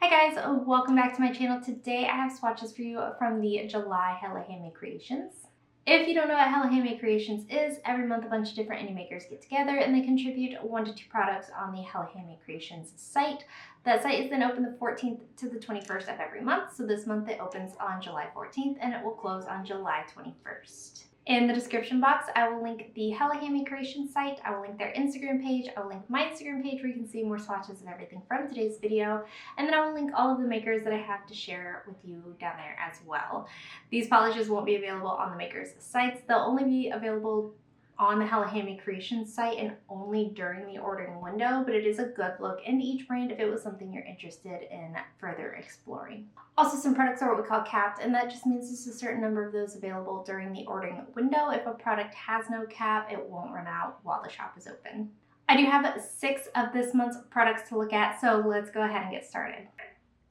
Hi guys, welcome back to my channel. Today I have swatches for you from the July Hella Handmade Creations. If you don't know what Hella Handmade Creations is, every month a bunch of different indie makers get together and they contribute 1 to 2 products on the Hella Handmade Creations site. That site is then open the 14th to the 21st of every month. So this month it opens on July 14th and it will close on July 21st. In the description box, I will link the Hella Handmade Creations site, I will link their Instagram page, I will link my Instagram page where you can see more swatches of everything from today's video, and then I will link all of the makers that I have to share with you down there as well. These polishes won't be available on the makers' sites, they'll only be available on the Hella Handmade Creations site and only during the ordering window, but it is a good look into each brand if it was something you're interested in further exploring. Also, some products are what we call capped, and that just means there's a certain number of those available during the ordering window. If a product has no cap, it won't run out while the shop is open. I do have 6 of this month's products to look at, so let's go ahead and get started.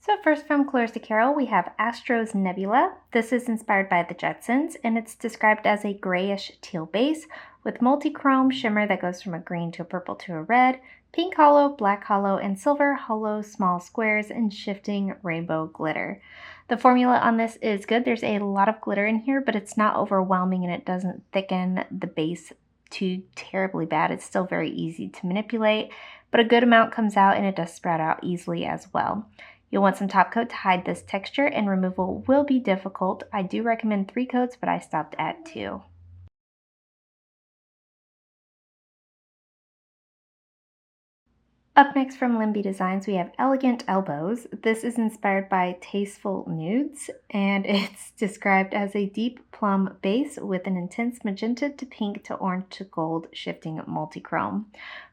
So first from Colors to Carol, we have Astros Nebula. This is inspired by the Jetsons, and it's described as a grayish teal base with multi-chrome shimmer that goes from a green to a purple to a red, pink hollow, black hollow, and silver hollow small squares, and shifting rainbow glitter. The formula on this is good. There's a lot of glitter in here, but it's not overwhelming and it doesn't thicken the base too terribly bad. It's still very easy to manipulate, but a good amount comes out and it does spread out easily as well. You'll want some top coat to hide this texture, and removal will be difficult. I do recommend 3 coats, but I stopped at 2. Up next from Limby Designs, we have Elegant Elbows. This is inspired by Tasteful Nudes, and it's described as a deep plum base with an intense magenta to pink to orange to gold shifting multi-chrome.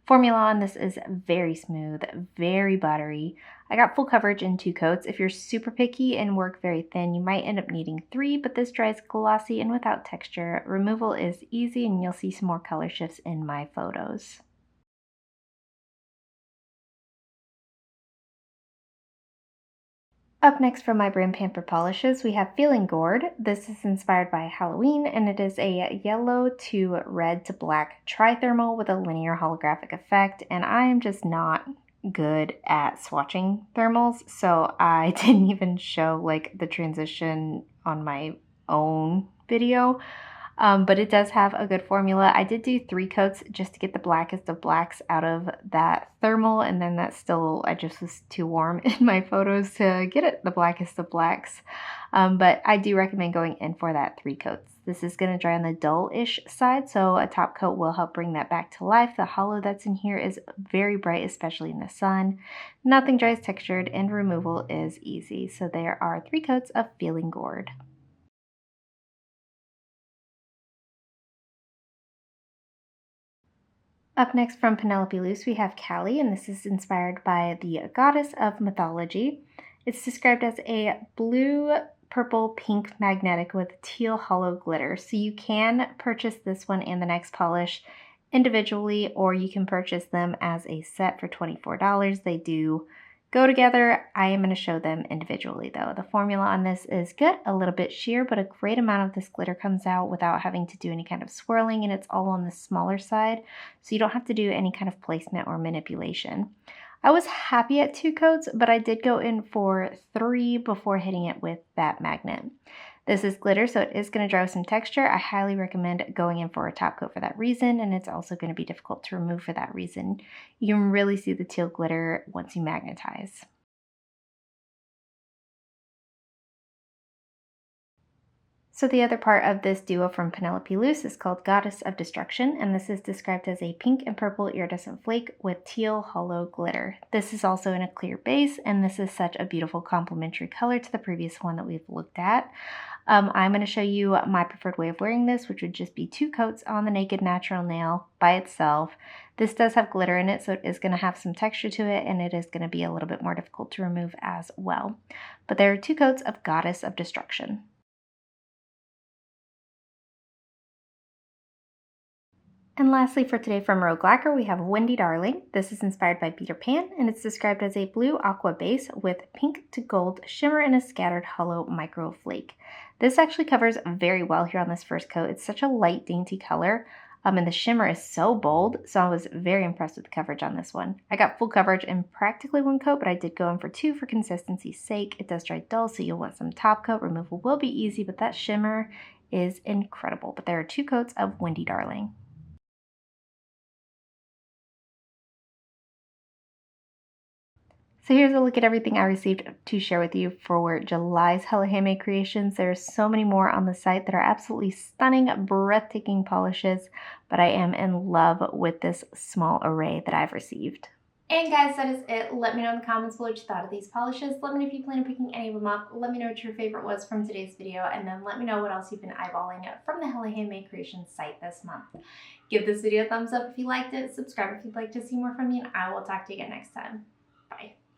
Formula on this is very smooth, very buttery. I got full coverage in 2 coats. If you're super picky and work very thin, you might end up needing 3, but this dries glossy and without texture. Removal is easy and you'll see some more color shifts in my photos. Up next from my brand Pampered Polishes, we have Feeling Gourd. This is inspired by Halloween, and it is a yellow to red to black trithermal with a linear holographic effect, and I am just not good at swatching thermals, so I didn't even show like the transition on my own video. But it does have a good formula. I did do 3 coats just to get the blackest of blacks out of that thermal, and then that still, I just was too warm in my photos to get it the blackest of blacks. But I do recommend going in for that 3 coats. This is going to dry on the dull-ish side, so a top coat will help bring that back to life. The hollow that's in here is very bright, especially in the sun. Nothing dries textured, and removal is easy. So there are 3 coats of Feeling Gourd. Up next from Penelope Luz, we have Callie, and this is inspired by the goddess of mythology. It's described as a blue, purple, pink magnetic with teal hollow glitter. So you can purchase this one and the next polish individually, or you can purchase them as a set for $24. They do go together. I am going to show them individually though. The formula on this is good, a little bit sheer, but a great amount of this glitter comes out without having to do any kind of swirling, and it's all on the smaller side, so you don't have to do any kind of placement or manipulation. I was happy at 2 coats, but I did go in for 3 before hitting it with that magnet. This is glitter, so it is going to dry with some texture. I highly recommend going in for a top coat for that reason, and it's also going to be difficult to remove for that reason. You can really see the teal glitter once you magnetize. So the other part of this duo from Penelope Luz is called Goddess of Destruction, and this is described as a pink and purple iridescent flake with teal hollow glitter. This is also in a clear base, and this is such a beautiful complementary color to the previous one that we've looked at. I'm going to show you my preferred way of wearing this, which would just be 2 coats on the naked natural nail by itself. This does have glitter in it, so it is going to have some texture to it, and it is going to be a little bit more difficult to remove as well. But there are 2 coats of Goddess of Destruction. And lastly for today from Rogue Lacquer, we have Wendy Darling. This is inspired by Peter Pan, and it's described as a blue aqua base with pink to gold shimmer and a scattered hollow micro flake. This actually covers very well here on this first coat. It's such a light, dainty color. And the shimmer is so bold, so I was very impressed with the coverage on this one. I got full coverage in practically one coat, but I did go in for 2 for consistency's sake. It does dry dull, so you'll want some top coat. Removal will be easy, but that shimmer is incredible. But there are 2 coats of Wendy Darling. So here's a look at everything I received to share with you for July's Hella Handmade Creations. There's so many more on the site that are absolutely stunning, breathtaking polishes, but I am in love with this small array that I've received. And guys, that is it. Let me know in the comments below what you thought of these polishes. Let me know if you plan on picking any of them up. Let me know what your favorite was from today's video, and then let me know what else you've been eyeballing from the Hella Handmade Creations site this month. Give this video a thumbs up if you liked it, subscribe if you'd like to see more from me, and I will talk to you again next time. Bye.